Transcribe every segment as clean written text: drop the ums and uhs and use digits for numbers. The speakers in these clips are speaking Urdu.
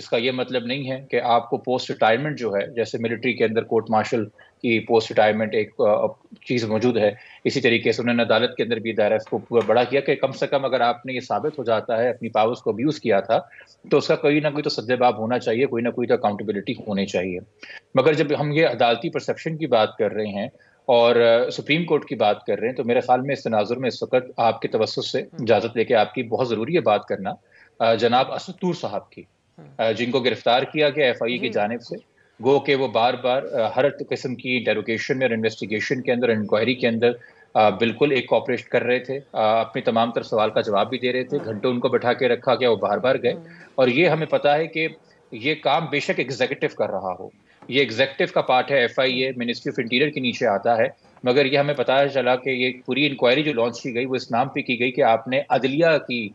اس کا یہ مطلب نہیں ہے کہ آپ کو پوسٹ ریٹائرمنٹ جو ہے، جیسے ملٹری کے اندر کورٹ مارشل کی پوسٹ ریٹائرمنٹ ایک چیز موجود ہے، اسی طریقے سے انہوں نے عدالت کے اندر بھی دائرہ اس کو پورا بڑا کیا کہ کم سے کم اگر آپ نے یہ ثابت ہو جاتا ہے اپنی پاورز کو ابیوز کیا تھا تو اس کا کوئی نہ کوئی تو سد باب ہونا چاہیے، کوئی نہ کوئی تو اکاؤنٹیبلٹی ہونی چاہیے۔ مگر جب ہم یہ عدالتی پرسیپشن کی بات کر رہے ہیں اور سپریم کورٹ کی بات کر رہے ہیں تو میرے خیال میں اس تناظر میں اس وقت آپ کے توسط سے اجازت لے کے آپ کی بہت ضروری ہے بات کرنا جناب اسد طور صاحب کی، جن کو گرفتار کیا گیا ایف آئی اے کی جانب سے، گو کہ وہ بار بار ہر قسم کی انٹروگیشن میں اور انویسٹیگیشن کے اندر، انکوائری کے اندر بالکل ایک کوآپریٹ کر رہے تھے، اپنے تمام تر سوال کا جواب بھی دے رہے تھے، گھنٹوں ان کو بٹھا کے رکھا گیا، وہ بار بار گئے، اور یہ ہمیں پتا ہے کہ یہ کام بے شک ایگزیکٹو کر رہا ہو، یہ ایگزیکٹو کا پارٹ ہے، F I A ministry of interior کے نیچے آتا ہے، مگر یہ ہمیں پتا چلا کہ یہ پوری انکوائری جو لانچ کی گئی وہ اس نام پہ کی گئی کہ آپ نے عدلیہ کی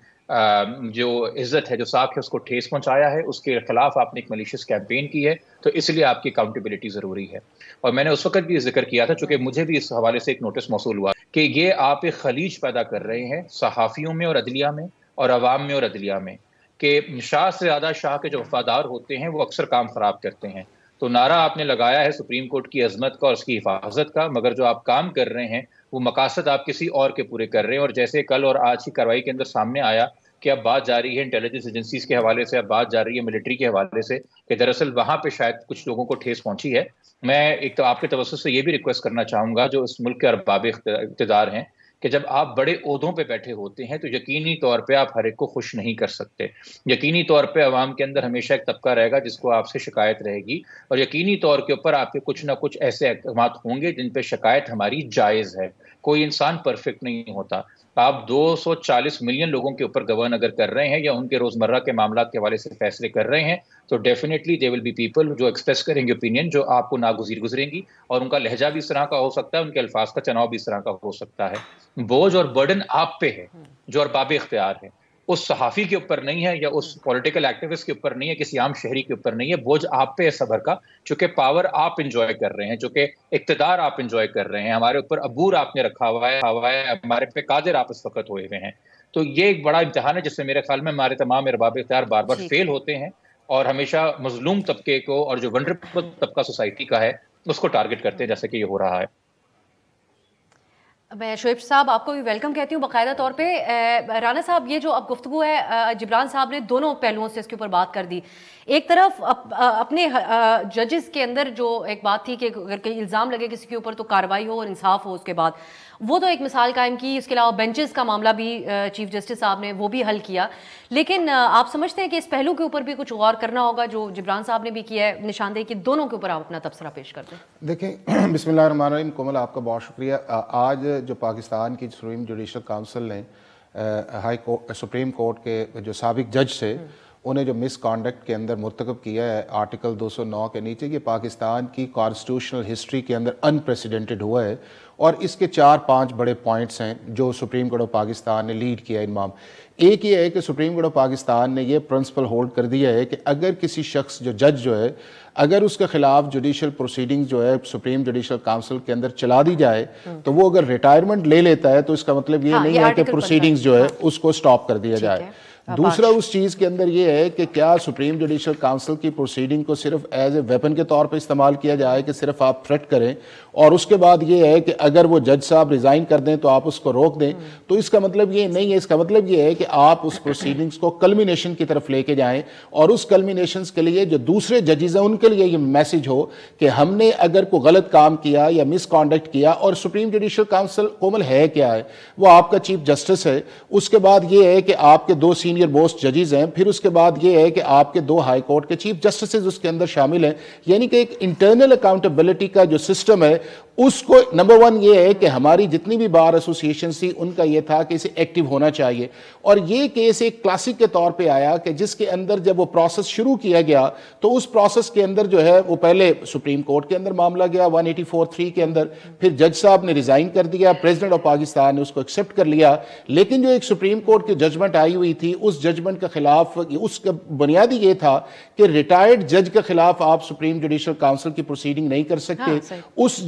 جو عزت ہے، جو ساکھ ہے، اس کو ٹھیس پہنچایا ہے، اس کے خلاف آپ نے ایک ملیشیس کیمپین کی ہے، تو اس لیے آپ کی اکاؤنٹیبلٹی ضروری ہے۔ اور میں نے اس وقت بھی ذکر کیا تھا، چونکہ مجھے بھی اس حوالے سے ایک نوٹس موصول ہوا کہ یہ آپ ایک خلیج پیدا کر رہے ہیں صحافیوں میں اور عدلیہ میں اور عوام میں اور عدلیہ میں، کہ شاہ سے زیادہ شاہ کے جو وفادار ہوتے ہیں وہ اکثر کام خراب کرتے ہیں۔ تو نعرہ آپ نے لگایا ہے سپریم کورٹ کی عظمت کا اور اس کی حفاظت کا، مگر جو آپ کام کر رہے ہیں وہ مقاصد آپ کسی اور کے پورے کر رہے ہیں، اور جیسے کل اور آج کی کارروائی کے اندر سامنے آیا کہ اب بات جاری ہے انٹیلیجنس ایجنسیز کے حوالے سے، اب بات جاری ہے ملٹری کے حوالے سے کہ دراصل وہاں پہ شاید کچھ لوگوں کو ٹھیس پہنچی ہے۔ میں ایک تو آپ کے توسط سے یہ بھی ریکویسٹ کرنا چاہوں گا جو اس ملک کے ارباب اقتدار ہیں کہ جب آپ بڑے عہدوں پہ بیٹھے ہوتے ہیں تو یقینی طور پہ آپ ہر ایک کو خوش نہیں کر سکتے، یقینی طور پہ عوام کے اندر ہمیشہ ایک طبقہ رہے گا جس کو آپ سے شکایت رہے گی، اور یقینی طور کے اوپر آپ کے کچھ نہ کچھ ایسے اقدامات ہوں گے جن پہ شکایت ہماری جائز ہے۔ کوئی انسان پرفیکٹ نہیں ہوتا، آپ 240 ملین لوگوں کے اوپر گورن اگر کر رہے ہیں یا ان کے روزمرہ کے معاملات کے حوالے سے فیصلے کر رہے ہیں تو definitely they will be people جو ایکسپریس کریں گے اوپینین جو آپ کو ناگزیر گزریں گی، اور ان کا لہجہ بھی اس طرح کا ہو سکتا ہے، ان کے الفاظ کا چناؤ بھی اس طرح کا ہو سکتا ہے۔ بوجھ اور برڈن آپ پہ ہے جو ارباب اختیار ہے، اس صحافی کے اوپر نہیں ہے یا اس پولیٹیکل ایکٹیوسٹ کے اوپر نہیں ہے، کسی عام شہری کے اوپر نہیں ہے، بوجھ آپ پہ ہے صبر کا، چونکہ پاور آپ انجوائے کر رہے ہیں، چونکہ اقتدار آپ انجوائے کر رہے ہیں، ہمارے اوپر عبور آپ نے رکھا ہوا ہے، ہمارے پہ قادر آپ اس وقت ہوئے ہوئے ہیں۔ تو یہ ایک بڑا امتحان ہے جس سے میرے خیال میں ہمارے تمام ارباب اختیار بار بار فیل ہوتے ہیں اور ہمیشہ مظلوم طبقے کو اور جو ونڈرفل طبقہ سوسائٹی کا ہے اس کو ٹارگٹ کرتے ہیں، جیسے کہ یہ ہو رہا ہے۔ میں شعیب صاحب آپ کو بھی ویلکم کہتی ہوں باقاعدہ طور پہ۔ رانا صاحب، یہ جو اب گفتگو ہے جبران صاحب نے دونوں پہلوؤں سے اس کے اوپر بات کر دی۔ ایک طرف اپنے ججز کے اندر جو ایک بات تھی کہ اگر کہیں الزام لگے کسی کے اوپر تو کارروائی ہو اور انصاف ہو، اس کے بعد وہ تو ایک مثال قائم کی، اس کے علاوہ بینچز کا معاملہ بھی چیف جسٹس صاحب نے وہ بھی حل کیا، لیکن آپ سمجھتے ہیں کہ اس پہلو کے اوپر بھی کچھ غور کرنا ہوگا جو جبران صاحب نے بھی کیا ہے، نشاندہی کی دونوں کے اوپر آپ اپنا تبصرہ پیش کر دیں؟ دیکھیں، بسم اللہ الرحمن الرحیم۔ کومل، آپ کا بہت شکریہ۔ آج جو پاکستان کی سپریم جوڈیشل کونسل نے سپریم کورٹ کے جو سابق جج تھے انہیں جو مس کانڈکٹ کے اندر مرتکب کیا ہے آرٹیکل 209 کے نیچے، یہ پاکستان کی کانسٹیٹیوشنل ہسٹری کے اندر انپریسیڈنٹڈ ہوا ہے، اور اس کے 4-5 بڑے پوائنٹس ہیں جو سپریم کورٹ آف پاکستان نے لیڈ کیا انمام۔ ایک یہ ہے کہ سپریم کورٹ آف پاکستان نے یہ پرنسپل ہولڈ کر دیا ہے کہ اگر کسی شخص جو جج جو ہے اگر اس کے خلاف جوڈیشل پروسیڈنگ جو ہے سپریم جوڈیشل کونسل کے اندر چلا دی جائے تو وہ اگر ریٹائرمنٹ لے لیتا ہے تو اس کا مطلب یہ نہیں ہے کہ پروسیڈنگز جو ہے اس کو سٹاپ کر دیا جائے۔ دوسرا اس چیز کے اندر یہ ہے کہ کیا سپریم جوڈیشل کونسل کی پروسیڈنگ کو صرف ایز اے ویپن کے طور پہ استعمال کیا جائے کہ صرف آپ تھریٹ کریں، اور اس کے بعد یہ ہے کہ اگر وہ جج صاحب ریزائن کر دیں تو آپ اس کو روک دیں، تو اس کا مطلب یہ نہیں ہے۔ اس کا مطلب یہ ہے کہ آپ اس پروسیڈنگز کو کلمینیشن کی طرف لے کے جائیں، اور اس کلمینیشنز کے لیے جو دوسرے ججز ہیں ان کے لیے یہ میسج ہو کہ ہم نے اگر کوئی غلط کام کیا یا مس کانڈکٹ کیا، اور سپریم جوڈیشل کونسل کومل ہے کیا ہے، وہ آپ کا چیف جسٹس ہے، اس کے بعد یہ ہے کہ آپ کے 2 سینئر موسٹ ججز ہیں، پھر اس کے بعد یہ ہے کہ آپ کے 2 ہائی کورٹ کے چیف جسٹسز اس کے اندر شامل ہیں، یعنی کہ ایک انٹرنل اکاؤنٹیبلٹی کا جو سسٹم ہے اس کو نمبر 1 یہ ہے کہ ہماری جتنی بھی بار ایسوسیشن تھی ان کا یہ تھا کہ اسے ایکٹیو ہونا چاہیے، اور یہ کیس ایک کلاسک کے طور پہ آیا کہ جس کے اندر جب وہ پروسیس شروع کیا گیا تو اس پروسیس کے اندر جو ہے وہ پہلے سپریم کورٹ کے اندر معاملہ گیا 184(3) کے اندر، پھر جج صاحب نے ریزائن کر دیا، پریزیڈنٹ آف پاکستان نے اس کو ایکسیپٹ کر لیا، لیکن جو ایک سپریم کورٹ کی ججمنٹ آئی ہوئی تھی اس ججمنٹ کے خلاف اس کا بنیادی یہ تھا کہ ریٹائرڈ جج کے خلاف آپ سپریم جوڈیشل کونسل کی پروسیڈنگ نہیں کر سکتے۔ اس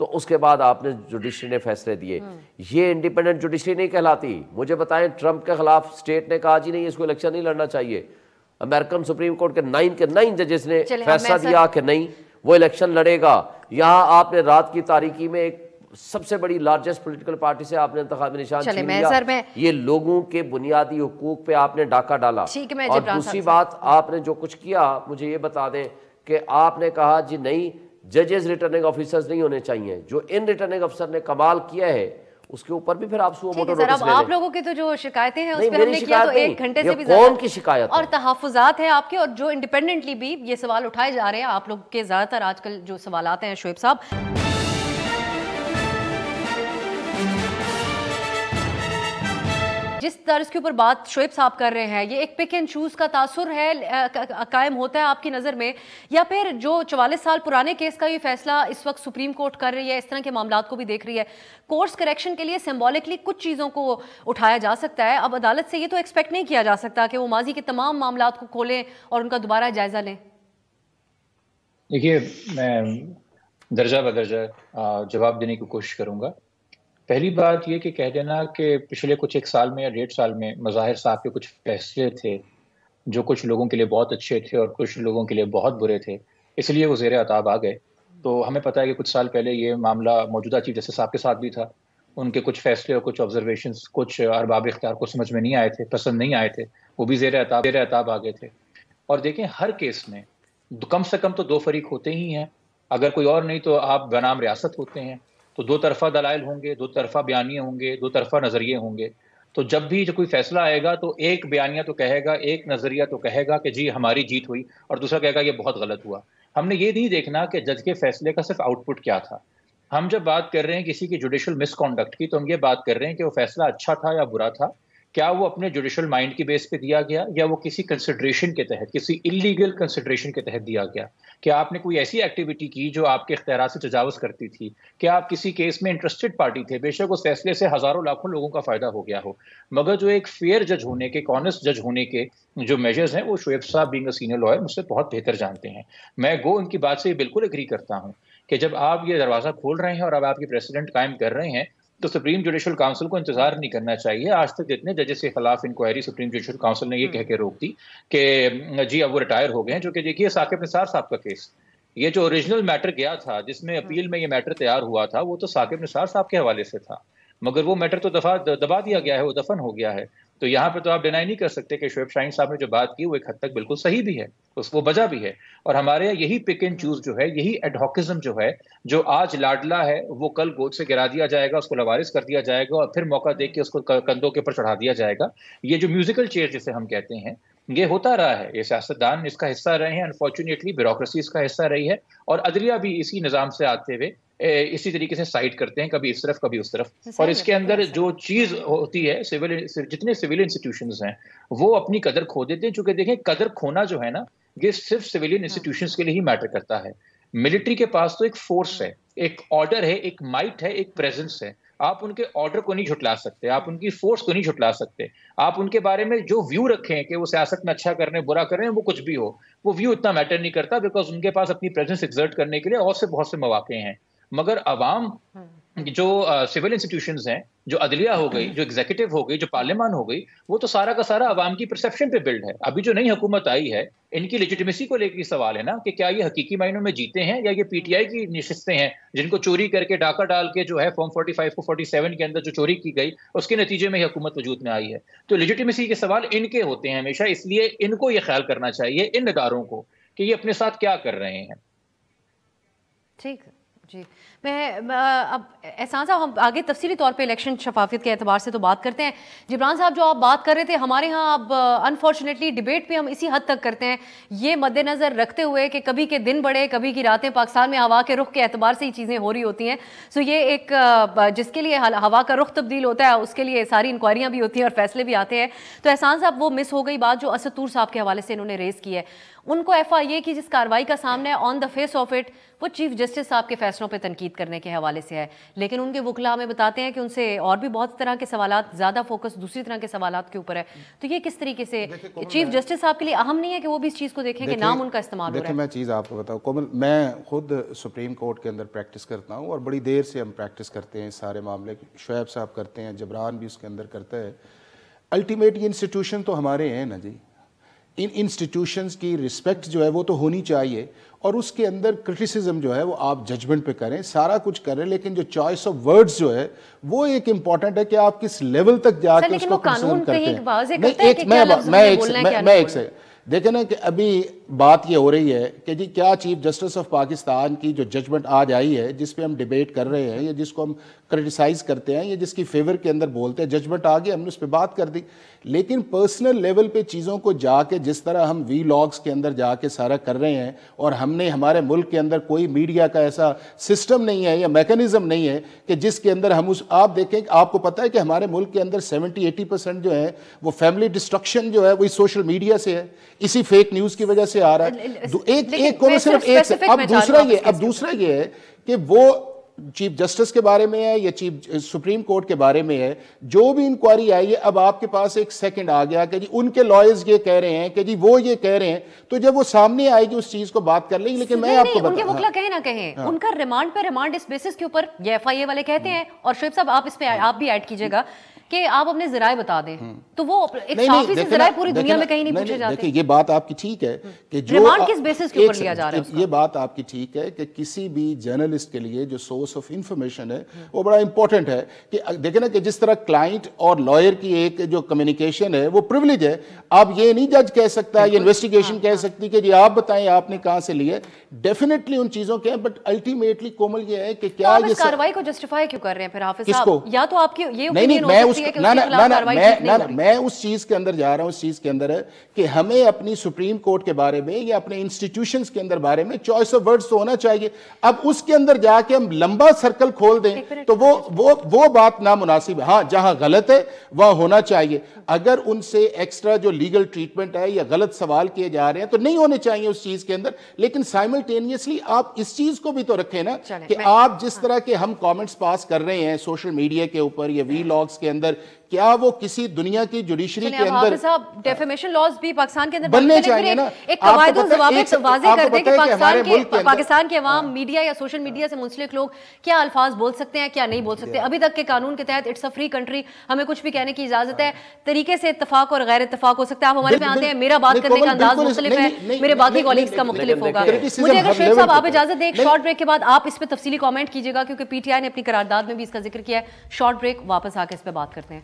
تو اس کے بعد آپ نے جوڈیشری نے فیصلے دیے. یہ انڈیپینڈنٹ جوڈیشری نہیں کہلاتی. مجھے بتائیں ٹرمپ کے خلاف اسٹیٹ نے کہا جی نہیں اس کو الیکشن نہیں لڑنا چاہیے. امریکن سپریم کورٹ کے 9 ججز نے فیصلہ دیا کہ نہیں وہ الیکشن لڑے گا. یہاں آپ نے رات کی تاریکی میں ایک سب سے بڑی لارجسٹ پولیٹیکل پارٹی سے آپ نے انتخابی نشان چھین لیا. یہ لوگوں کے بنیادی حقوق پہ آپ نے ڈاکہ ڈالا. اور دوسری بات آپ نے جو کچھ کیا مجھے یہ بتا دیں کہ آپ نے کہا جی نہیں ججز ریٹرننگ آفیسرز نہیں ہونے چاہیے. جو ان ریٹرننگ افسر نے کمال کیا ہے اس کے اوپر بھی پھر آپ سو موٹو نوٹس لے لیں. آپ لوگوں کی تو جو شکایتیں ہیں اس پہ ہم نے کیا تو 1 گھنٹے سے بھی کون کی شکایت اور تحفظات ہیں آپ کے, اور جو انڈیپینڈنٹلی بھی یہ سوال اٹھائے جا رہے ہیں آپ لوگ کے زیادہ تر آج کل جو سوالات ہیں شعیب صاحب. جس طرز کے اوپر بات شعیب صاحب کر رہے ہیں یہ ایک پک اینڈ چوز کا تاثر ہے قائم ہوتا ہے آپ کی نظر میں, یا پھر جو 44 سال پرانے کیس کا یہ فیصلہ اس وقت سپریم کورٹ کر رہی ہے اس طرح کے معاملات کو بھی دیکھ رہی ہے, کورس کریکشن کے لیے سمبولکلی کچھ چیزوں کو اٹھایا جا سکتا ہے. اب عدالت سے یہ تو ایکسپیکٹ نہیں کیا جا سکتا کہ وہ ماضی کے تمام معاملات کو کھولیں اور ان کا دوبارہ جائزہ لیں. دیکھیے میں درجہ بدرجہ جواب دینے کی کوشش کروں گا. پہلی بات یہ کہ کہہ دینا کہ پچھلے کچھ 1 سال میں یا 1.5 سال میں مظاہر صاحب کے کچھ فیصلے تھے جو کچھ لوگوں کے لیے بہت اچھے تھے اور کچھ لوگوں کے لیے بہت برے تھے, اس لیے وہ زیر عتاب آ گئے. تو ہمیں پتہ ہے کہ کچھ سال پہلے یہ معاملہ موجودہ چیف جسٹس صاحب کے ساتھ بھی تھا. ان کے کچھ فیصلے اور کچھ آبزرویشنز کچھ ارباب اختیار کو سمجھ میں نہیں آئے تھے, پسند نہیں آئے تھے, وہ بھی زیر عتاب آ گئے تھے. اور دیکھیں ہر کیس میں کم سے کم تو 2 فریق ہوتے ہی ہیں, اگر کوئی اور نہیں تو آپ بنام ریاست ہوتے ہیں. تو 2 طرفہ دلائل ہوں گے, 2 طرفہ بیانیے ہوں گے, 2 طرفہ نظریے ہوں گے. تو جب بھی کوئی فیصلہ آئے گا تو ایک بیانیہ تو کہے گا, ایک نظریہ تو کہے گا کہ جی ہماری جیت ہوئی, اور دوسرا کہے گا یہ بہت غلط ہوا. ہم نے یہ نہیں دیکھنا کہ جج کے فیصلے کا صرف آؤٹ پٹ کیا تھا. ہم جب بات کر رہے ہیں کسی کی جوڈیشل مس کانڈکٹ کی تو ہم یہ بات کر رہے ہیں کہ وہ فیصلہ اچھا تھا یا برا تھا, کیا وہ اپنے جوڈیشل مائنڈ کی بیس پہ دیا گیا یا وہ کسی کنسیڈریشن کے تحت, کسی انلیگل کنسیڈریشن کے تحت دیا گیا. کیا آپ نے کوئی ایسی ایکٹیویٹی کی جو آپ کے اختیارات سے تجاوز کرتی تھی, کیا آپ کسی کیس میں انٹرسٹڈ پارٹی تھے, بے شک اس فیصلے سے ہزاروں لاکھوں لوگوں کا فائدہ ہو گیا ہو, مگر جو ایک فیئر جج ہونے کے, آنیسٹ جج ہونے کے جو میجرز ہیں وہ شعیب صاحب بینگ اے سینئر لائر مجھ سے بہت بہتر جانتے ہیں. میں ان کی بات سے بالکل اگری کرتا ہوں کہ جب آپ یہ دروازہ کھول رہے ہیں اور اب آپ کی پریسیڈنٹ قائم کر رہے ہیں تو سپریم جوڈیشل کاؤنسل کو انتظار نہیں کرنا چاہیے. آج تک جتنے ججز کے خلاف انکوائری سپریم جوڈیشل کاؤنسل نے یہ کہہ کے روک دی کہ جی اب وہ ریٹائر ہو گئے ہیں, جو کہ دیکھیے ثاقب نثار صاحب کا کیس, یہ جو اوریجنل میٹر گیا تھا جس میں اپیل میں یہ میٹر تیار ہوا تھا وہ تو ثاقب نثار صاحب کے حوالے سے تھا, مگر وہ میٹر تو دبا دیا گیا ہے, وہ دفن ہو گیا ہے. تو یہاں پہ تو آپ ڈینائی نہیں کر سکتے کہ شعیب شاہین صاحب نے جو بات کی وہ ایک حد تک بالکل صحیح بھی ہے, وہ بجا بھی ہے. اور ہمارے یہی پک اینڈ چوز جو ہے, یہی ایڈہاکزم جو ہے, جو آج لاڈلا ہے وہ کل گود سے گرا دیا جائے گا, اس کو لوارث کر دیا جائے گا اور پھر موقع دے کے اس کو کندھوں کے اوپر چڑھا دیا جائے گا. یہ جو میوزیکل چیئر جسے ہم کہتے ہیں یہ ہوتا رہا ہے, یہ سیاستدان اس کا حصہ رہے ہیں, انفارچونیٹلی بیوروکریسی اس کا حصہ رہی ہے, اور عدلیہ بھی اسی نظام سے آتے ہوئے اسی طریقے سے سائڈ کرتے ہیں, کبھی اس طرف کبھی اس طرف. اور اس کے اندر جو چیز ہوتی ہے جتنے سول انسٹیٹیوشنز ہیں وہ اپنی قدر کھو دیتے ہیں. چونکہ دیکھیں قدر کھونا جو ہے نا یہ صرف سویلین انسٹیٹیوشنز کے لیے ہی میٹر کرتا ہے. ملٹری کے پاس تو ایک فورس ہے, ایک آرڈر ہے, ایک مائٹ ہے, ایک پریزنس ہے. آپ ان کے آرڈر کو نہیں جھٹلا سکتے, آپ ان کی فورس کو نہیں جھٹلا سکتے. آپ ان کے بارے میں جو ویو رکھیں کہ وہ سیاست میں اچھا کر رہے ہیں برا کر رہے ہیں وہ کچھ بھی ہو, وہ ویو اتنا میٹر نہیں کرتا, بیکاز ان کے پاس اپنی پریزنس ایگزرٹ کرنے کے لیے اور سے بہت سے مواقع ہیں. مگر عوام جو سول انسٹیٹیوشنز ہیں, جو عدلیہ ہو گئی, جو ایگزیکٹو ہو گئی, جو پارلیمان ہو گئی, وہ تو سارا کا سارا عوام کی پرسیپشن پہ بلڈ ہے. ابھی جو نئی حکومت آئی ہے ان کی لیجیٹیمیسی کو لے کے سوال ہے نا کہ کیا یہ حقیقی معنوں میں جیتے ہیں یا یہ پی ٹی آئی کی نشستیں ہیں جن کو چوری کر کے ڈاکہ ڈال کے جو ہے فارم 45 کو 47 کے اندر جو چوری کی گئی اس کے نتیجے میں یہ حکومت وجود میں آئی ہے. تو لیجیٹیمیسی کے سوال ان کے ہوتے ہیں ہمیشہ, اس لیے ان کو یہ خیال کرنا چاہیے ان اداروں کو کہ یہ اپنے ساتھ کیا کر رہے ہیں. ٹھیک جی, میں اب احسان صاحب ہم آگے تفصیلی طور پہ الیکشن شفافیت کے اعتبار سے تو بات کرتے ہیں. جبران صاحب جو آپ بات کر رہے تھے, ہمارے ہاں اب انفارچونیٹلی ڈیبیٹ بھی ہم اسی حد تک کرتے ہیں, یہ مد نظر رکھتے ہوئے کہ کبھی کے دن بڑے کبھی کی راتیں, پاکستان میں ہوا کے رخ کے اعتبار سے ہی چیزیں ہو رہی ہوتی ہیں. سو یہ ایک جس کے لیے ہوا کا رخ تبدیل ہوتا ہے اس کے لیے ساری انکوائریاں بھی ہوتی ہیں اور فیصلے بھی آتے ہیں. تو احسان صاحب وہ مس ہو گئی بات جو اسد طور صاحب کے حوالے سے انہوں نے ریز کی ہے, ان کو ایف آئی اے کی جس کارروائی کا سامنا ہے آن دا فیس آف اٹ وہ چیف جسٹس صاحب کے فیصلوں پہ تنقید کرنے کے حوالے سے ہے، لیکن ان کے وکلا ہمیں بتاتے ہیں کہ ان سے اور بھی بہت طرح کے سوالات، زیادہ فوکس دوسری طرح کے سوالات کے اوپر ہے. تو یہ کس طریقے سے چیف جسٹس صاحب کے لیے اہم نہیں ہے کہ وہ بھی اس چیز کو دیکھیں کہ نام ان کا استعمال ہو رہا ہے؟ دیکھیں میں چیز آپ کو بتاؤں کومل، میں خود سپریم کورٹ کے اندر پریکٹس کرتا ہوں اور بڑی دیر سے ہم پریکٹس کرتے ہیں سارے معاملے. شعیب صاحب کرتے ہیں، جبران بھی اس کے اندر کرتا ہے. الٹیمیٹ یہ انسٹیٹیوشن تو ہمارے ہیں نا جی، ان انسٹیٹیوشنز کی رسپیکٹ جو ہے وہ تو ہونی چاہیے، اور اس کے اندر کرٹیسزم جو ہے وہ آپ ججمنٹ پہ کریں، سارا کچھ کریں، لیکن جو چوائس آف ورڈز جو ہے وہ ایک امپورٹنٹ ہے کہ آپ کس لیول تک جا کے اس کو کنسیڈر کرتے ہیں. میں ایک سے دیکھیں نا کہ ابھی بات یہ ہو رہی ہے کہ جی کیا چیف جسٹس آف پاکستان کی جو ججمنٹ آج آئی ہے جس پہ ہم ڈیبیٹ کر رہے ہیں یا جس کو ہم کرٹیسائز کرتے ہیں یا جس کی فیور کے اندر بولتے ہیں، ججمنٹ آ گئی، ہم نے اس پہ بات کر دی. لیکن پرسنل لیول پہ چیزوں کو جا کے جس طرح ہم وی لاگز کے اندر جا کے سارا کر رہے ہیں، اور ہم نے ہمارے ملک کے اندر کوئی میڈیا کا ایسا سسٹم نہیں ہے یا میکانزم نہیں ہے کہ جس کے اندر ہم آپ دیکھیں، آپ کو پتہ ہے کہ ہمارے ملک کے اندر 70-80% جو ہے وہ فیملی ڈسٹرکشن جو ہے وہی سوشل میڈیا سے ہے، اسی فیک نیوز کی وجہ سے آ رہا ہے. ایک کو صرف ایک. اب دوسرا یہ ہے کہ وہ چیف جسٹس کے بارے میں ہے یا چیف سپریم کورٹ کے بارے میں ہے، جو بھی انکوائری آئی ہے، اب آپ کے پاس ایک سیکنڈ آ گیا کہ جی ان کے لائرز یہ کہہ رہے ہیں کہ جی وہ یہ کہہ رہے ہیں، تو جب وہ سامنے آئے گی اس چیز کو بات کر لیں گے. لیکن میں آپ کو ان کے وکلا کہیں نہ کہیں ان کا ریمانڈ پہ ریمانڈ اس بیسس کے اوپر یہ ایف آئی اے والے کہتے ہیں، اور شعیب صاحب آپ اس پہ آپ بھی ایڈ کیجئے گا کہ آپ اپنے ذرائع بتا دیں، تو وہ ایک صحافی سے ذرائع پوری دنیا میں کہیں نہیں پوچھے جاتے. دیکھیں یہ بات آپ کی ٹھیک ہے کہ جو ریمانڈ کس بیسس کے اوپر لیا جا رہا ہے، یہ بات آپ کی ٹھیک ہے کہ کسی بھی جرنلسٹ کے لیے جو سورس آف انفارمیشن ہے وہ بڑا امپورٹنٹ ہے. کہ دیکھیں نا کہ جس طرح کلائنٹ اور لائر کی ایک جو کمیونیکیشن ہے وہ پریویلیج ہے. آپ یہ نہیں جج کہہ سکتا یا انویسٹیگیشن کہہ سکتی کہ جی آپ بتائیں آپ نے کہاں سے لی ہے. ڈیفینیٹلی ان چیزوں کے ہیں، بٹ الٹیمیٹلی کومل یہ ہے کہ کیا یہ کارروائی کو جسٹیفائی کیوں کر رہے ہیں پھر حافظ صاحب؟ یا تو آپ کی یہ اوپینین ہو سکتی ہے کہ اس کے خلاف میں اس چیز کے اندر جا رہا ہوں، اس چیز کے اندر ہے کہ ہمیں اپنی سپریم کورٹ کے بارے میں یا اپنے انسٹیٹیوشنز کے اندر بارے میں چوائس آف ورڈز تو ہونا چاہیے. اب اس کے اندر جا کے ہم لمبا سرکل کھول دیں تو وہ بات نامناسب ہے. ہاں جہاں غلط ہے وہاں ہونا چاہیے. اگر ان سے ایکسٹرا جو لیگل ٹریٹمنٹ ہے یا غلط سوال کیے جا رہے ہیں تو نہیں ہونے چاہیے اس چیز کے اندر. لیکن سائملٹینیسلی آپ اس چیز کو بھی تو رکھیں نا کہ آپ جس طرح کے ہم کامنٹس پاس کر رہے ہیں سوشل میڈیا کے اوپر یا وی لاگز کے اندر، کیا وہ کسی دنیا کی جوڈیشری کے اندر ڈیفیمیشن لاز بھی پاکستان کے اندر بننے چاہیے نا؟ ایک قواعد و ضوابط واضح کر دیں کہ پاکستان کے عوام میڈیا یا سوشل میڈیا سے منسلک لوگ کیا الفاظ بول سکتے ہیں کیا نہیں بول سکتے. ابھی تک کے قانون کے تحت اٹس اے فری کنٹری، ہمیں کچھ بھی کہنے کی اجازت ہے. طریقے سے اتفاق اور غیر اتفاق ہو سکتا ہے. آپ ہمارے پہ آتے ہیں، میرا بات کرنے کا انداز مختلف ہے، میرے باقی کالیگز کا مختلف ہوگا. مجھے اگر شعیب صاحب آپ اجازت دیں ایک شارٹ بریک کے بعد آپ اس پہ تفصیلی کامنٹ کیجیے گا، کیونکہ پی ٹی آئی نے اپنی قرارداد میں بھی اس کا ذکر کیا ہے. شارٹ بریک، واپس آ کے اس پہ بات کرتے ہیں.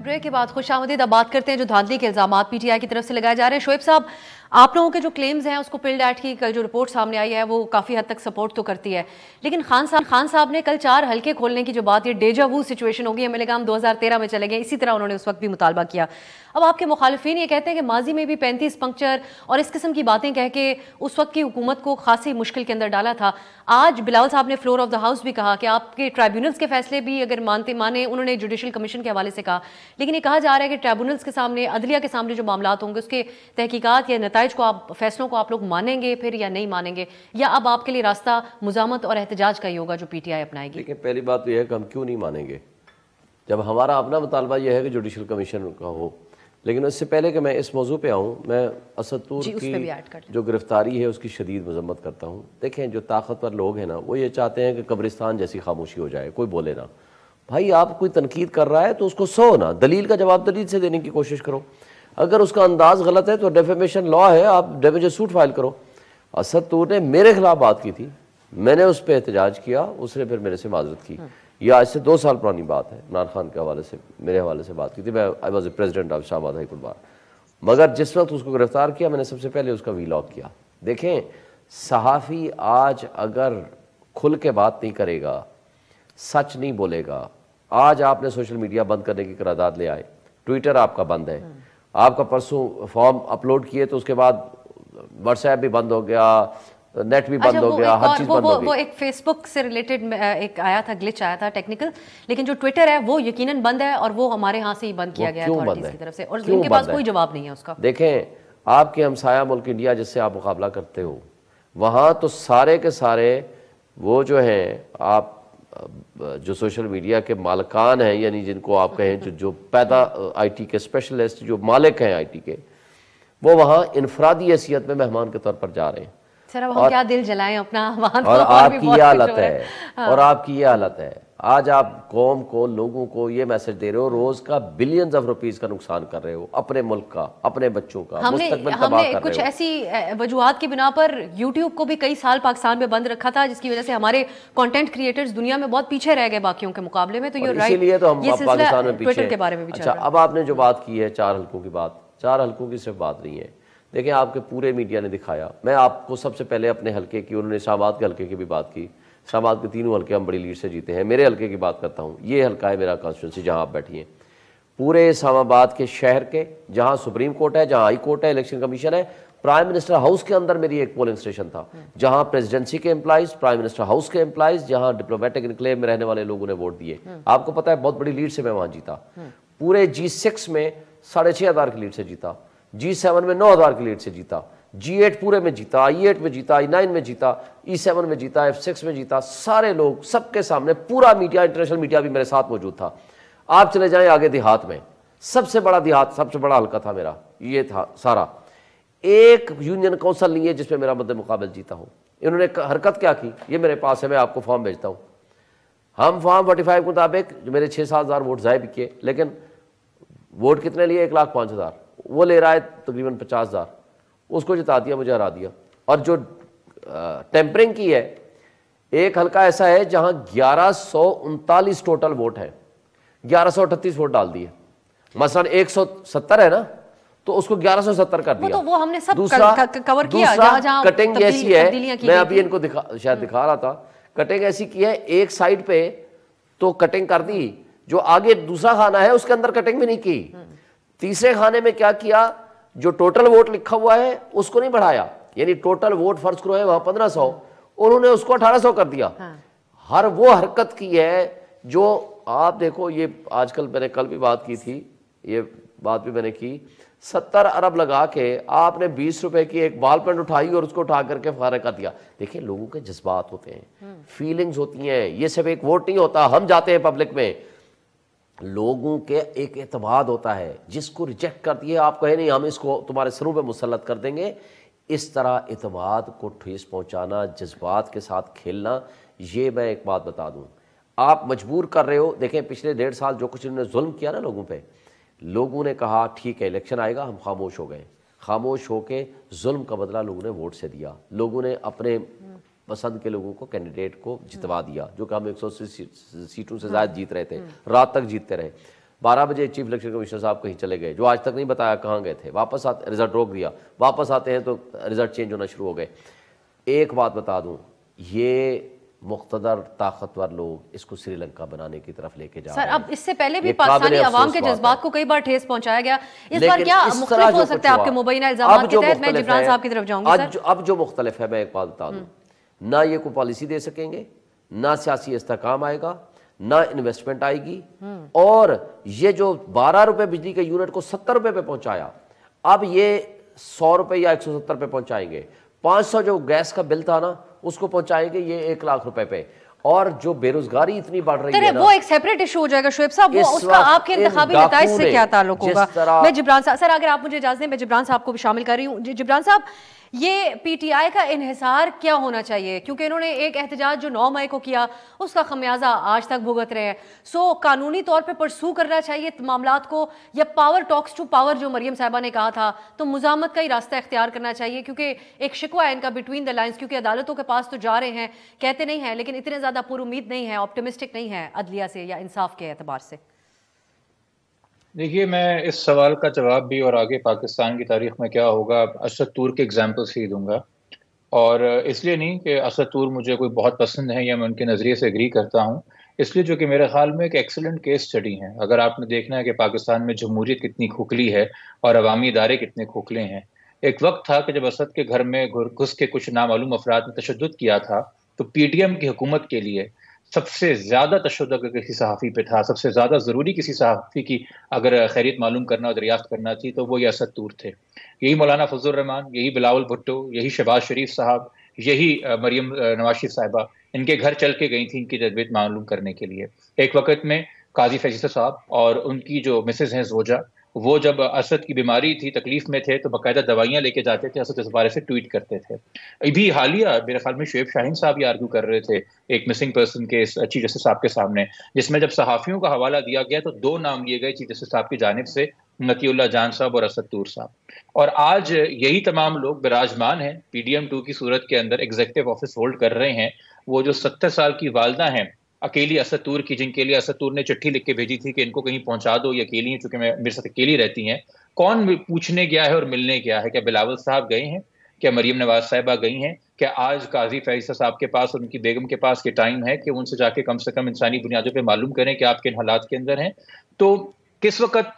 بریک کے بعد خوش آمدید. اب بات کرتے ہیں جو دھاندلی کے الزامات پی ٹی آئی کی طرف سے لگائے جا رہے ہیں. شعیب صاحب، آپ لوگوں کے جو کلیمز ہیں اس کو پلڈ ایٹ کی جو رپورٹ سامنے آئی ہے وہ کافی حد تک سپورٹ تو کرتی ہے، لیکن خان صاحب نے کل 4 حلقے کھولنے کی جو بات، یہ ڈیجا وو سچویشن ہوگی، ہمیں لگا ہم 2013 میں چلے گئے. اسی طرح انہوں نے اس وقت بھی مطالبہ کیا. اب آپ کے مخالفین یہ کہتے ہیں کہ ماضی میں بھی 35 پنکچر اور اس قسم کی باتیں کہہ کے اس وقت کی حکومت کو خاصی مشکل کے اندر ڈالا تھا. آج بلاول صاحب نے فلور آف دا ہاؤس بھی کہا کہ آپ کے ٹرائبیونلز کے فیصلے بھی اگر مانے، انہوں نے جوڈیشل کمیشن کے حوالے سے کہا، لیکن یہ کہا جا رہا ہے کہ ٹرائبیونلز کے سامنے، عدلیہ کے سامنے جو معاملات ہوں گے اس کے تحقیقات یا نتائج کو، فیصلوں کو آپ لوگ مانیں گے پھر یا نہیں مانیں گے، یا اب آپ کے لیے راستہ مزاحمت اور احتجاج کا ہی ہوگا جو پی ٹی آئی اپنائے گی؟ لیکن پہلی بات تو یہ ہے کہ ہم کیوں نہیں مانیں گے جب ہمارا اپنا مطالبہ یہ ہے کہ جوڈیشل کمیشن کا ہو. لیکن اس سے پہلے کہ میں اس موضوع پہ آؤں، میں اسد طور کی جو گرفتاری ہے اس کی شدید مذمت کرتا ہوں. دیکھیں جو طاقتور لوگ ہیں نا وہ یہ چاہتے ہیں کہ قبرستان جیسی خاموشی ہو جائے، کوئی بولے نا. بھائی آپ کوئی تنقید کر رہا ہے تو اس کو سو نا، دلیل کا جواب دلیل سے دینے کی کوشش کرو. اگر اس کا انداز غلط ہے تو ڈیفیمیشن لا ہے، آپ ڈیمیجز سوٹ فائل کرو. اسد طور نے میرے خلاف بات کی تھی، میں نے اس پہ احتجاج کیا، اس نے پھر میرے سے معذرت کی. یہ آج سے 2 سال پرانی بات ہے. عمران خان کے حوالے سے میرے حوالے سے بات کی تھی. میں I was a president of Islamabad high court bar. مگر جس وقت اس کو گرفتار کیا میں نے سب سے پہلے اس کا وی لاگ کیا. دیکھیں صحافی آج اگر کھل کے بات نہیں کرے گا، سچ نہیں بولے گا، آج آپ نے سوشل میڈیا بند کرنے کی قرارداد لے آئے، ٹویٹر آپ کا بند ہے، آپ کا پرسوں فارم اپلوڈ کیے تو اس کے بعد واٹس ایپ بھی بند ہو گیا، نیٹ بھی بند ہو گیا, ہر چیز بند ہو گئی. وہ ایک فیس بک سے ریلیٹڈ ایک آیا تھا, گلچ آیا تھا ٹیکنیکل, لیکن جو ٹویٹر ہے وہ یقیناً بند ہے, اور وہ ہمارے ہاں سے ہی بند کیا گیا ہے اتھارٹیز کی طرف سے, اور ان کے پاس کوئی جواب نہیں ہے اس کا. دیکھیں آپ کے ہمسایہ ملک انڈیا جس سے آپ مقابلہ کرتے ہو, وہاں تو سارے کے سارے وہ جو ہیں, آپ جو سوشل میڈیا کے مالکان ہیں, یعنی جن کو آپ کہیں جو پیدا آئی ٹی کے اسپیشلسٹ, جو مالک ہیں آئی ٹی کے, وہ وہاں انفرادی حیثیت میں مہمان کے طور پر جا رہے ہیں. سر اب ہم کیا دل جلائیں اپنا, وہاں اور آپ کی یہ حالت ہے, اور آپ کی یہ حالت ہے. آج آپ قوم کو, لوگوں کو یہ میسج دے رہے ہو, روز کا بلینز آف روپیز کا نقصان کر رہے ہو, اپنے ملک کا, اپنے بچوں کا مستقبل تباہ کر رہے ہو. کچھ ایسی وجوہات کی بنا پر یوٹیوب کو بھی کئی سال پاکستان میں بند رکھا تھا, جس کی وجہ سے ہمارے کانٹینٹ کریٹرز دنیا میں بہت پیچھے رہ گئے باقیوں کے مقابلے میں. تو یہ اسی لیے تو ہم پاکستان میں پیچھے ٹویٹر کے بارے میں بھی. اچھا, اب آپ نے جو بات کی ہے 4 حلقوں کی بات, 4 حلقوں کی صرف بات نہیں ہے. دیکھیں آپ کے پورے میڈیا نے دکھایا. میں آپ کو سب سے پہلے اپنے حلقے کی, انہوں نے اسلام آباد کے حلقے کی بھی بات کی. اسلام آباد کے 3 حلقے ہم بڑی لیڈ سے جیتے ہیں. میرے حلقے کی بات کرتا ہوں, یہ حلقہ ہے میرا کانسٹیٹوئنسی جہاں آپ بیٹھی ہیں. پورے اسلام آباد کے شہر کے, جہاں سپریم کورٹ ہے, جہاں ہائی کورٹ ہے, الیکشن کمیشن ہے, پرائم منسٹر ہاؤس کے اندر میری ایک پولنگ اسٹیشن تھا, جہاں پریزیڈنسی کے امپلائیز, پرائم منسٹر ہاؤس کے امپلائیز, جہاں ڈپلومیٹک انکلیو میں رہنے والے لوگوں نے ووٹ دیے. آپ کو پتا ہے بہت بڑی لیڈ سے میں وہاں جیتا. پورے G6 میں 6,500 کی لیڈ سے جیتا, G7 میں 9,000 کی لیڈ سے جیتا, G8 پورے میں جیتا, I8 میں جیتا, I9 میں جیتا, E7 میں جیتا, F6 میں جیتا. سارے لوگ, سب کے سامنے پورا میڈیا, انٹرنیشنل میڈیا بھی میرے ساتھ موجود تھا. آپ چلے جائیں آگے دیہات میں, سب سے بڑا دیہات, سب سے بڑا حلقہ تھا میرا, یہ تھا سارا. ایک یونین کونسل نہیں ہے جس میں میرا مد مقابل جیتا ہوں. انہوں نے حرکت کیا کی, یہ میرے پاس ہے, میں آپ کو فارم بھیجتا ہوں. ہم فارم 45 کے مطابق جو میرے 6-7 ہزار ووٹ ضائع بھی کیے, لیکن ووٹ کتنے لیے, 1,05,000. وہ لے رہا ہے تقریباً 50,000. اس کو جتا دیا, مجھے ہرا دیا. اور جو ٹیمپرنگ کی ہے, ایک حلقہ ایسا ہے جہاں 1139 ٹوٹل ووٹ ہیں, 1138 ووٹ ڈال دیے. مثلا 170 ہے نا, تو اس کو 1170 کر دیا. وہ ہم نے سب کور کیا. دوسرا کٹنگ ایسی ہے, میں ابھی ان کو شاید دکھا رہا تھا, کٹنگ ایسی کی ہے ایک سائڈ پہ تو کٹنگ کر دی, جو آگے دوسرا خانہ ہے اس کے اندر کٹنگ بھی نہیں کی. تیسرے خانے میں کیا کیا, جو ٹوٹل ووٹ لکھا ہوا ہے اس کو نہیں بڑھایا, یعنی ٹوٹل ووٹ فرض کرو ہے وہاں 1,500, انہوں نے اس کو 1,800 کر دیا. ہر وہ حرکت کی ہے جو آپ دیکھو. یہ آج کل میں نے کل بھی بات کی تھی, یہ بات بھی میں نے کی, 70 ارب لگا کے آپ نے 20 روپے کی ایک بال پینٹ اٹھائی اور اس کو اٹھا کر کے فارغ کر دیا. دیکھیں لوگوں کے جذبات ہوتے ہیں, فیلنگز ہوتی ہیں, یہ صرف ایک ووٹ نہیں ہوتا. ہم جاتے ہیں پبلک میں, لوگوں کے ایک اعتماد ہوتا ہے, جس کو ریجیکٹ کر دیے آپ کہیں نہیں ہم اس کو تمہارے سروں پہ مسلط کر دیں گے. اس طرح اعتماد کو ٹھیس پہنچانا, جذبات کے ساتھ کھیلنا. یہ میں ایک بات بتا دوں, آپ مجبور کر رہے ہو. دیکھیں پچھلے 1.5 سال جو کچھ انہوں نے ظلم کیا نا لوگوں پہ, لوگوں نے کہا ٹھیک ہے الیکشن آئے گا, ہم خاموش ہو گئے. خاموش ہو کے ظلم کا بدلہ لوگوں نے ووٹ سے دیا. لوگوں نے اپنے پسند کے لوگوں کو, کینڈیڈیٹ کو جتوا دیا, جو کہ ہم 180 سیٹوں سے زائد جیت رہے تھے, رات تک جیتتے رہے. 12 بجے چیف الیکشن کمیشنر صاحب کہیں چلے گئے, جو آج تک نہیں بتایا کہاں گئے تھے. واپس آتے رزلٹ روک دیا, واپس آتے ہیں تو رزلٹ چینج ہونا شروع ہو گئے. ایک بات بتا دوں, یہ مقتدر طاقتور لوگ اس کو سری لنکا بنانے کی طرف لے کے جا رہے ہیں. سر اب اس سے پہلے بھی پاکستانی عوام کے جذبات کو کئی بار ٹھیس پہنچایا گیا. اس بار کیا مختلف ہو سکتا ہے آپ کے مبینہ الزامات کے تحت؟ میں جبران صاحب کی طرف جاؤں گی. سر اب جو مختلف ہے, میں ایک بات بتا دوں, نہ یہ کوئی پالیسی دے سکیں گے, نہ سیاسی استحکام آئے گا, نہ انویسٹمنٹ آئے گی. اور یہ جو 12 روپے بجلی کے یونٹ کو 70 روپے پہ پہنچایا, اب یہ 100 روپے یا 170 پہ پہنچائیں گے. 500 جو گیس کا بل تھا نا اس کو پہنچائیں گے یہ 1 لاکھ روپے پہ. اور جو بے روزگاری اتنی بڑھ رہی ہے نا, وہ ایک سیپریٹ ایشو ہو جائے گا شعیب صاحب. وہ اس کا آپ کے انتخابی نتائج سے کیا تعلق ہوگا؟ میں جبران صاحب, سر اگر آپ مجھے اجازت دیں میں جبران صاحب کو بھی شامل کر رہی ہوں. جبران صاحب, یہ پی ٹی آئی کا انحصار کیا ہونا چاہیے؟ کیونکہ انہوں نے ایک احتجاج جو 9 مئی کو کیا اس کا خمیازہ آج تک بھگت رہے ہیں. سو قانونی طور پہ پرسو کرنا چاہیے معاملات کو, یا پاور ٹاکس ٹو پاور جو مریم صاحبہ نے کہا تھا, تو مزاحمت کا ہی راستہ اختیار کرنا چاہیے؟ کیونکہ ایک شکوہ ہے ان کا بٹوین دا لائنز, کیونکہ عدالتوں کے پاس تو جا رہے ہیں, کہتے نہیں ہیں, لیکن اتنے زیادہ پر امید نہیں ہیں, آپٹیمسٹک نہیں ہیں عدلیہ سے یا انصاف کے اعتبار سے. دیکھیے میں اس سوال کا جواب بھی اور آگے پاکستان کی تاریخ میں کیا ہوگا اسد طور کے ایگزامپل سے ہی دوں گا. اور اس لیے نہیں کہ اسد طور مجھے کوئی بہت پسند ہے یا میں ان کے نظریے سے اگری کرتا ہوں, اس لیے جو کہ میرے خیال میں ایک ایکسلنٹ کیس اسٹڈی ہے. اگر آپ نے دیکھنا ہے کہ پاکستان میں جمہوریت کتنی کھوکھلی ہے اور عوامی ادارے کتنے کھوکھلے ہیں, ایک وقت تھا کہ جب اسد کے گھر میں گھس کے کچھ نامعلوم افراد نے تشدد کیا تھا تو پی ٹی ایم کی حکومت کے لیے سب سے زیادہ تشدد اگر کسی صحافی پہ تھا، سب سے زیادہ ضروری کسی صحافی کی اگر خیریت معلوم کرنا اور دریافت کرنا تھی تو وہ یہ اسد طور تھے. یہی مولانا فضل الرحمان، یہی بلاول بھٹو، یہی شہباز شریف صاحب، یہی مریم نواز شریف صاحبہ ان کے گھر چل کے گئی تھیں ان کی تربیت معلوم کرنے کے لیے. ایک وقت میں قاضی فیصل صاحب اور ان کی جو مسز ہیں زوجہ، وہ جب اسد کی بیماری تھی، تکلیف میں تھے، تو باقاعدہ دوائیاں لے کے جاتے تھے، اسد اس بارے سے ٹویٹ کرتے تھے. ابھی حالیہ میرے خیال میں شعیب شاہین صاحب یہ آرگو کر رہے تھے ایک مسنگ پرسن کے چیف جسٹس صاحب کے سامنے، جس میں جب صحافیوں کا حوالہ دیا گیا تو 2 نام لیے گئے چیف جسٹس صاحب کی جانب سے، متی اللہ جان صاحب اور اسد طور صاحب. اور آج یہی تمام لوگ براجمان ہیں پی ڈی ایم 2 کی صورت کے اندر، ایگزیکٹو آفس ہولڈ کر رہے ہیں. وہ جو 70 سال کی والدہ ہیں اکیلی اسد طور کی، جن کے لیے اسد طور نے چٹھی لکھ کے بھیجی تھی کہ ان کو کہیں پہنچا دو، یہ اکیلی ہیں، چونکہ میرے ساتھ اکیلی رہتی ہیں. کون پوچھنے گیا ہے اور ملنے گیا ہے؟ کیا بلاول صاحب گئے ہیں؟ کیا مریم نواز صاحبہ گئی ہیں؟ کیا آج قاضی فیصل صاحب کے پاس اور ان کی بیگم کے پاس یہ ٹائم ہے کہ ان سے جا کے کم سے کم انسانی بنیادوں پہ معلوم کریں کہ آپ کن حالات کے اندر ہیں؟ تو کس وقت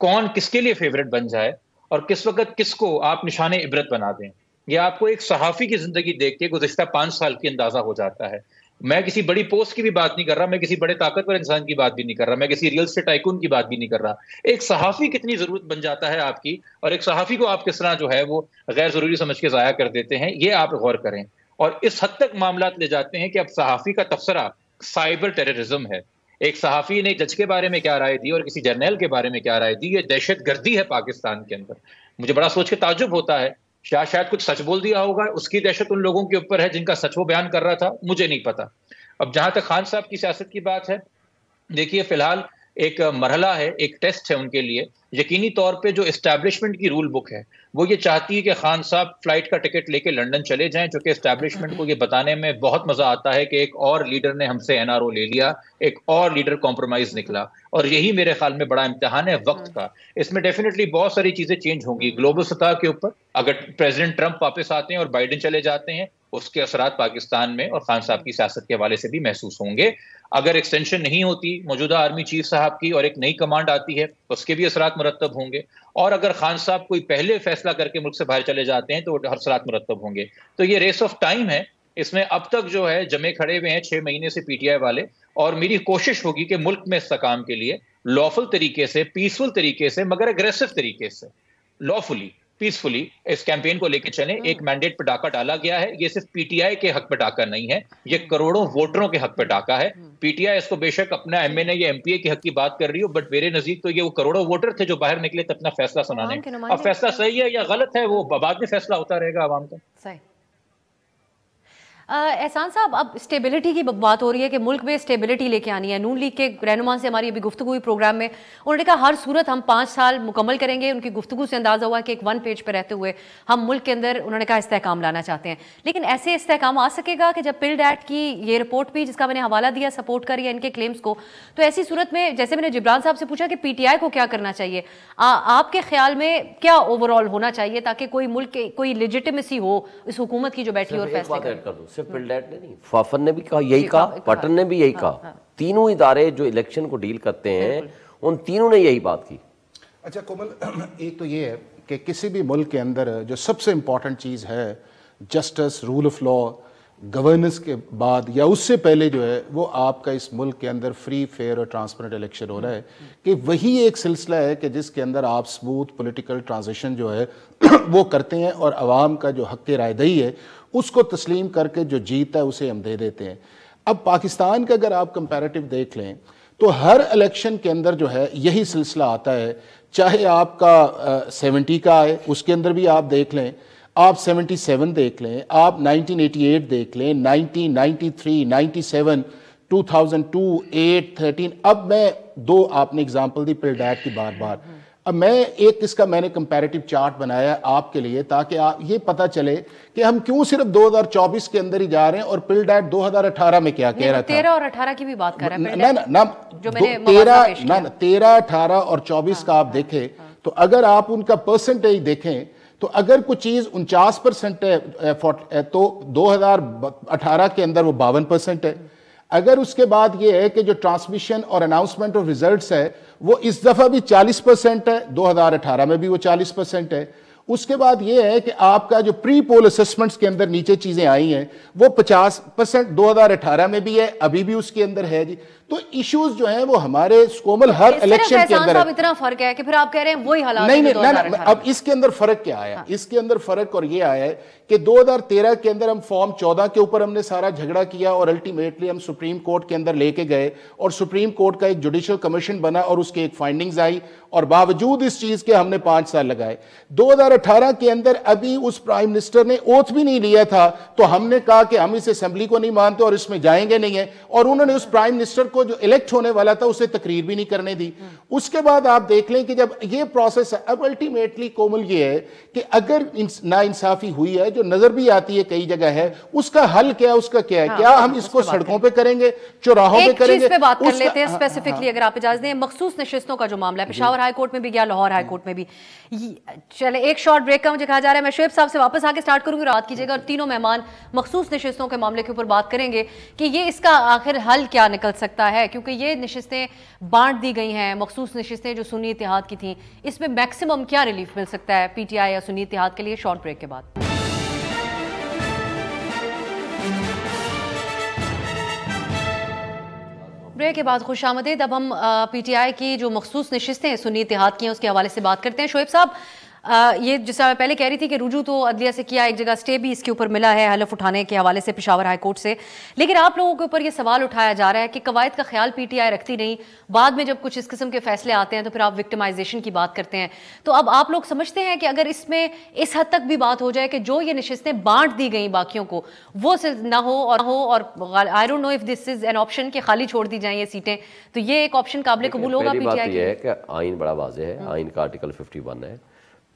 کون کس کے لیے فیورٹ بن جائے اور کس وقت کس کو آپ نشان عبرت بنا دیں، یہ آپ کو ایک صحافی کی زندگی دیکھ کے گزشتہ 5 سال کی اندازہ ہو جاتا ہے. میں کسی بڑی پوسٹ کی بھی بات نہیں کر رہا، میں کسی بڑے طاقتور انسان کی بات بھی نہیں کر رہا، میں کسی ریئل اسٹیٹ ٹائکون کی بات بھی نہیں کر رہا. ایک صحافی کتنی ضرورت بن جاتا ہے آپ کی، اور ایک صحافی کو آپ کس طرح جو ہے وہ غیر ضروری سمجھ کے ضائع کر دیتے ہیں، یہ آپ غور کریں. اور اس حد تک معاملات لے جاتے ہیں کہ اب صحافی کا تبصرہ سائبر ٹیررزم ہے. ایک صحافی نے جج کے بارے میں کیا رائے دی اور کسی جرنیل کے بارے میں کیا رائے دی، یہ دہشت گردی ہے پاکستان کے اندر. مجھے بڑا سوچ کے تعجب ہوتا ہے، شاید کچھ سچ بول دیا ہوگا، اس کی دہشت ان لوگوں کے اوپر ہے جن کا سچ وہ بیان کر رہا تھا، مجھے نہیں پتا. اب جہاں تک خان صاحب کی سیاست کی بات ہے، دیکھیے فی الحال ایک مرحلہ ہے، ایک ٹیسٹ ہے ان کے لیے. یقینی طور پہ جو اسٹیبلشمنٹ کی رول بک ہے وہ یہ چاہتی ہے کہ خان صاحب فلائٹ کا ٹکٹ لے کے لنڈن چلے جائیں، جو کہ اسٹیبلشمنٹ کو یہ بتانے میں بہت مزہ آتا ہے کہ ایک اور لیڈر نے ہم سے این آر او لے لیا، ایک اور لیڈر کمپرومائز نکلا. اور یہی میرے خیال میں بڑا امتحان ہے وقت کا. اس میں ڈیفینیٹلی بہت ساری چیزیں چینج ہوں گی گلوبل سطح کے اوپر. اگر پریزیڈنٹ ٹرمپ واپس آتے ہیں اور بائیڈن چلے جاتے ہیں، اس کے اثرات پاکستان میں اور خان صاحب کی سیاست کے حوالے سے بھی محسوس ہوں گے. اگر ایکسٹینشن نہیں ہوتی موجودہ آرمی چیف صاحب کی اور ایک نئی کمانڈ آتی ہے، اس کے بھی اثرات مرتب ہوں گے. اور اگر خان صاحب کوئی پہلے فیصلہ کر کے ملک سے باہر چلے جاتے ہیں تو اثرات مرتب ہوں گے. تو یہ ریس آف ٹائم ہے. اس میں اب تک جو ہے جمے کھڑے ہوئے ہیں 6 مہینے سے پی ٹی آئی والے، اور میری کوشش ہوگی کہ ملک میں استحکام کے لیے لافل طریقے سے، پیسفل طریقے سے، مگر اگریسو طریقے سے، لافلی پیسفلی اس کیمپین کو لے کے چلیں. ایک مینڈیٹ پہ ڈاکہ ڈالا گیا ہے، یہ صرف پی ٹی آئی کے حق پہ ڈاکہ نہیں ہے، یہ کروڑوں ووٹروں کے حق پہ ڈاکہ ہے. پی ٹی آئی اس کو بے شک اپنا ایم این اے یا ایم پی اے کے حق کی بات کر رہی ہو، بٹ میرے نزدیک تو یہ وہ کروڑوں ووٹر تھے جو باہر نکلے تھے اپنا فیصلہ سنانے. اب فیصلہ صحیح ہے یا غلط ہے وہ بعد میں فیصلہ ہوتا رہے گا عوام کا. صحیح. احسان صاحب، اب اسٹیبلٹی کی بات ہو رہی ہے کہ ملک میں اسٹیبلٹی لے کے آنی ہے. نون لیگ کے رہنما سے ہماری ابھی گفتگو ہوئی پروگرام میں، انہوں نے کہا ہر صورت ہم 5 سال مکمل کریں گے. ان کی گفتگو سے اندازہ ہوا کہ ایک 1 پیج پہ رہتے ہوئے ہم ملک کے اندر انہوں نے کہا استحکام لانا چاہتے ہیں. لیکن ایسے استحکام آ سکے گا کہ جب پلڈ ایکٹ کی یہ رپورٹ بھی، جس کا میں نے حوالہ دیا، سپورٹ کر یا ان کے کلیمز کو، تو ایسی صورت میں جیسے میں نے جبران صاحب سے پوچھا کہ پی ٹی آئی کو کیا کرنا چاہیے، آپ کے خیال میں کیا اوور آل ہونا چاہیے تاکہ کوئی ملک کے کوئی لیجیٹیمیسی ہو اس حکومت کی جو بیٹھی اور فیصلے کرے؟ صرف پلڈ ایکٹ نہیں، فافن نے بھی کہا یہی کہا، پٹن نے بھی یہی کہا. تینوں ادارے جو الیکشن کو ڈیل کرتے ہیں ان تینوں نے یہی بات کی. اچھا کومل، ایک تو یہ ہے کہ کسی بھی ملک کے اندر جو سب سے امپورٹنٹ چیز ہے justice, rule of law, governance کے بعد یا اس سے پہلے جو ہے وہ آپ کا اس ملک کے اندر فری، فیئر اور ٹرانسپیرنٹ الیکشن ہو رہا ہے. کہ وہی ایک سلسلہ ہے کہ جس کے اندر آپ سموتھ پولیٹیکل ٹرانزیشن جو ہے وہ کرتے ہیں اور عوام کا جو حق رائے دہی ہے اس کو تسلیم کر کے جو جیتا ہے اسے ہم دے دیتے ہیں. اب پاکستان کا اگر آپ کمپیریٹیو دیکھ لیں تو ہر الیکشن کے اندر جو ہے یہی سلسلہ آتا ہے. چاہے آپ کا 70 کا آئے، اس کے اندر بھی آپ دیکھ لیں، آپ 77 دیکھ لیں، آپ 1988 دیکھ لیں، 1993، 97، 2002، 8، 13. اب میں 2 آپ نے اگزامپل دی پلڈ ایکٹ کی بار بار. اب میں ایک اس کا میں نے کمپیریٹیو چارٹ بنایا آپ کے لیے تاکہ آپ یہ پتہ چلے کہ ہم کیوں صرف 2024 کے اندر ہی جا رہے ہیں اور پلڈ ایکٹ 2018 میں کیا کہہ رہا تھا. 13 اور 18 کی بھی بات کر رہا ہے. 13، 18 اور 24 کا آپ دیکھیں تو اگر آپ ان کا پرسنٹیج دیکھیں تو اگر کوئی چیز 49% ہے تو 2018 کے اندر وہ 52% ہے. اگر اس کے بعد یہ ہے کہ جو ٹرانسمیشن اور اناؤنسمنٹ آف ریزلٹس ہے وہ اس دفعہ بھی 40% ہے، 2018 میں بھی وہ 40% ہے. اس کے بعد یہ ہے کہ آپ کا جو پری پول اسسمنٹس کے اندر نیچے چیزیں آئی ہیں وہ 50% 2018 میں بھی ہے، ابھی بھی اس کے اندر ہے جی. تو ایشوز جو ہیں وہ ہمارے کومل ہر الیکشن کے اندر ہے. اتنا فرق ہے کہ پھر آپ کہہ رہے ہیں وہی حالات نہیں، اب اس کے اندر فرق کیا آیا؟ اس کے اندر فرق اور یہ آیا ہے کہ 2013 کے اندر ہم فارم 14 کے اوپر ہم نے سارا جھگڑا کیا اور الٹیمیٹلی ہم سپریم کورٹ کے اندر لے کے گئے اور سپریم کورٹ کا ایک جوڈیشل کمیشن بنا اور اس کے ایک فائنڈنگز آئی اور باوجود اس چیز کے ہم نے 5 سال لگائے. 2018 کے اندر ابھی اس پرائم منسٹر نے اوتھ بھی نہیں لیا تھا تو ہم نے کہا کہ ہم اس اسمبلی کو نہیں مانتے اور اس میں جائیں گے نہیں ہیں، اور انہوں نے اس پرائم منسٹر کو جو الیکٹ ہونے والا تھا اسے تقریر بھی نہیں کرنے دی. اس کے بعد آپ دیکھ لیں کہ جب یہ پروسیس اب الٹیمیٹلی کومل یہ ہے کہ اگر ناانصافی ہوئی ہے جو نظر بھی آتی ہے کئی جگہ ہے، اس کا حل کیا ہے؟ اس کا کیا ہے؟ کیا ہم اس کو سڑکوں پہ کریں گے، چوراہوں پہ کریں گے؟ ایک چیز پہ بات کر لیتے ہیں اسپیسیفکلی اگر آپ اجازت دیں. مخصوص نشستوں کا جو معاملہ ہے پشاور ہائی کورٹ میں بھی گیا، لاہور ہائی کورٹ میں بھی. چلے ایک شارٹ بریک کا مجھے کہا جا رہا ہے، میں شعیب صاحب سے واپس آ کے سٹارٹ کروں گی، رات کیجیے گا، اور تینوں مہمان مخصوص نشستوں کے معاملے کے اوپر بات کریں گے کہ یہ اس کا آخر حل کیا نکل سکتا ہے، کیونکہ یہ نشستیں بانٹ دی گئی ہیں. مخصوص نشستیں جو سنی اتحاد کی تھیں، اس میں میکسیمم کیا ریلیف مل سکتا ہے پی ٹی آئی یا سنی اتحاد کے لیے؟ شارٹ بریک کے بعد. بریک کے بعد خوش آمدید. اب ہم پی ٹی آئی کی جو مخصوص نشستیں سنی اتحاد کی ہیں اس کے حوالے سے بات کرتے ہیں. شعیب صاحب، یہ جیسا میں پہلے کہہ رہی تھی کہ رجوع تو عدلیہ سے کیا، ایک جگہ سٹے بھی اس کے اوپر ملا ہے حلف اٹھانے کے حوالے سے پشاور ہائی کورٹ سے، لیکن آپ لوگوں کے اوپر یہ سوال اٹھایا جا رہا ہے کہ قواعد کا خیال پی ٹی آئی رکھتی نہیں، بعد میں جب کچھ اس قسم کے فیصلے آتے ہیں تو پھر آپ وکٹمائزیشن کی بات کرتے ہیں. تو اب آپ لوگ سمجھتے ہیں کہ اگر اس میں اس حد تک بھی بات ہو جائے کہ جو یہ نشستیں بانٹ دی گئیں باقیوں کو وہ نہ ہو اور I don't know if this is an option کہ خالی چھوڑ دی جائیں یہ سیٹیں، تو یہ ایک آپشن قابل قبول ہوگا پی ٹی آئی کے؟ پہلی بات یہ ہے کہ آئین بڑا واضح ہے، آئین کا آرٹیکل 51 ہے.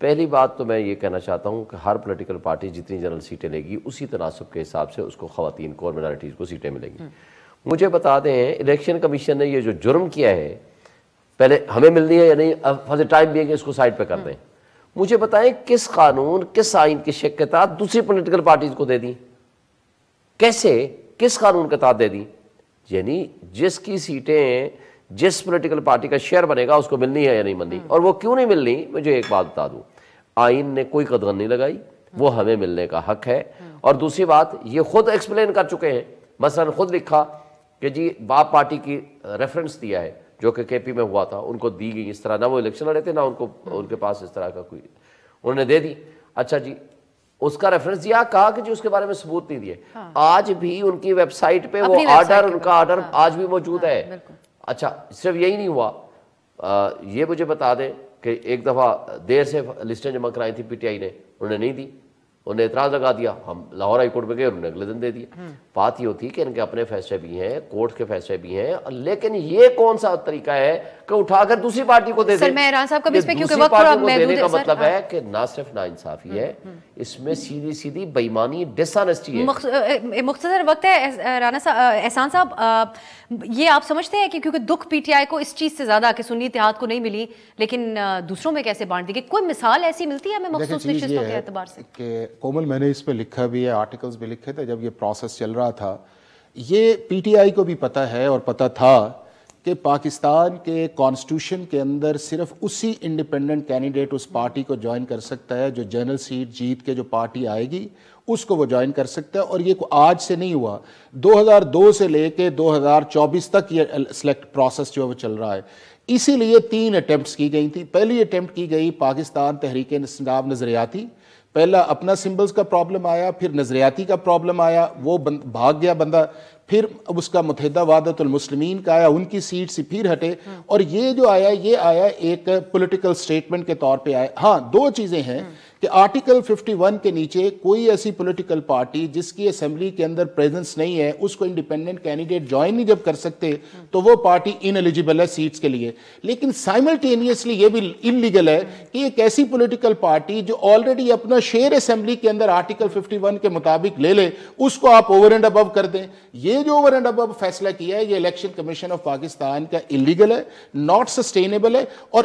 پہلی بات تو میں یہ کہنا چاہتا ہوں کہ ہر پولیٹیکل پارٹی جتنی جنرل سیٹیں لے گی اسی تناسب کے حساب سے اس کو خواتین کو اور مائنارٹیز کو سیٹیں ملیں گی. مجھے بتا دیں الیکشن کمیشن نے یہ جو جرم کیا ہے، پہلے ہمیں ملنی ہے یا نہیں، فار دا ٹائم بینگ اس کو سائڈ پہ کر دیں. مجھے بتائیں کس قانون کس آئین کی شک کے تحت دوسری پولیٹیکل پارٹیز کو دے دیں؟ کیسے، کس قانون کے تحت دے دیں؟ یعنی جس کی سیٹیں جس پولیٹیکل پارٹی کا شیئر بنے گا اس کو ملنی ہے یا نہیں ملنی. اور وہ کیوں نہیں ملنی؟ مجھے ایک بات بتا دوں، آئین نے کوئی قدغن نہیں لگائی، وہ ہمیں ملنے کا حق ہے. اور دوسری بات یہ خود ایکسپلین کر چکے ہیں، مثلا خود لکھا کہ جی باپ پارٹی کی ریفرنس دیا ہے جو کہ کے پی میں ہوا تھا، ان کو دی گئی اس طرح، نہ وہ الیکشن لڑے تھے نہ ان کے پاس اس طرح کا کوئی، انہوں نے دے دی. اچھا جی اس کا ریفرنس دیا، کہا کہ جی اس کے بارے میں ثبوت نہیں دیے. آج بھی ان کی ویب سائٹ پہ وہ آرڈر، ان کا آرڈر آج بھی موجود ہے. اچھا صرف یہی نہیں ہوا، یہ مجھے بتا دیں کہ ایک دفعہ دیر سے لسٹیں جمع کرائی تھی پی ٹی آئی نے، انہوں نے نہیں دی، انہوں نے اعتراض لگا دیا، ہم لاہور ہائی کورٹ میں گئے، انہوں نے اگلے دن دے دیا. بات یہ ہوتی ہے کہ ان کے اپنے فیصلے بھی ہیں، کورٹ کے فیصلے بھی ہیں، لیکن یہ کون سا طریقہ ہے کہ اٹھا کر دوسری پارٹی کو دے دیں؟ دوسری پارٹی کو دینے کا مطلب ہے کہ نہ صرف ناانصافی ہے، اس میں سیدھی سیدھی بےایمانی، ڈس آنیسٹی ہے. مختصر وقت ہے احسان صاحب، یہ آپ سمجھتے ہیں کہ کیونکہ دکھ پی ٹی آئی کو اس چیز سے زیادہ کہ سنی اتحاد کو نہیں ملی لیکن دوسروں میں کیسے بانٹ دی گئی، کوئی مثال ایسی ملتی ہے ہمیں مخصوص نشستوں کے اعتبار سے؟ کہ کومل میں نے اس پہ لکھا بھی ہے، آرٹیکلز بھی لکھے تھے جب یہ پروسیس چل رہا تھا. یہ پی ٹی آئی کو بھی پتہ ہے اور پتہ تھا کہ پاکستان کے کانسٹیٹیوشن کے اندر صرف اسی انڈیپینڈنٹ کینڈیڈیٹ اس پارٹی کو جوائن کر سکتا ہے جو جنرل سیٹ جیت کے جو پارٹی آئے گی اس کو وہ جوائن کر سکتا ہے. اور یہ آج سے نہیں ہوا، 2002 سے لے کے 2024 تک یہ سلیکٹ پروسیس جو ہے وہ چل رہا ہے. اسی لیے 3 اٹیمپٹس کی گئی تھی. پہلی اٹیمپٹ کی گئی پاکستان تحریک انصاف نظریاتی، پہلا اپنا سمبلز کا پرابلم آیا، پھر نظریاتی کا پرابلم آیا، وہ بھاگ گیا بندہ، پھر اس کا متحدہ وحدت المسلمین کا آیا، ان کی سیٹ سے پھر ہٹے، اور یہ جو آیا یہ آیا ایک پولیٹیکل سٹیٹمنٹ کے طور پہ آیا. ہاں 2 چیزیں ہیں کہ آرٹیکل 51 کے نیچے کوئی ایسی پولیٹیکل پارٹی جس کی اسمبلی کے اندر پریزنس نہیں ہے اس کو انڈیپینڈنٹ کینڈیڈیٹ جوائن نہیں جب کر سکتے تو وہ پارٹی ان ایلیجیبل ہے سیٹس کے لیے. لیکن سائملٹینیسلی یہ بھی انلیگل ہے کہ ایک ایسی پولیٹیکل پارٹی جو آلریڈی اپنا شیئر اسمبلی کے اندر آرٹیکل 51 کے مطابق لے لے اس کو آپ اوور اینڈ ابو کر دیں. یہ جو اوور اینڈ ابو فیصلہ کیا ہے یہ الیکشن کمیشن آف پاکستان کا انلیگل ہے، ناٹ سسٹینیبل ہے. اور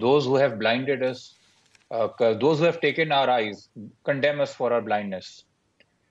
those who have blinded us, those who have taken our eyes condemn us for our blindness।